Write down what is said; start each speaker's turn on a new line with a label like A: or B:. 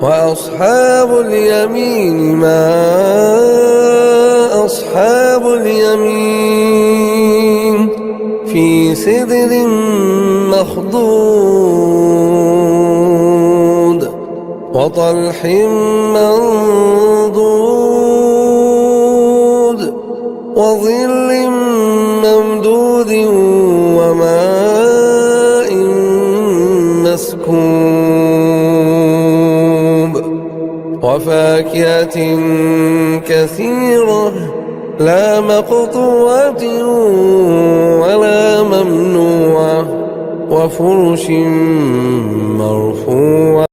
A: وأصحاب اليمين ما أصحاب اليمين في سدر مخضود وطلح منضود وظل ممدود وماء مسكوب وفاكهة كثيرة لا مقطوعة ولا ممنوعة وفرش مرفوعة.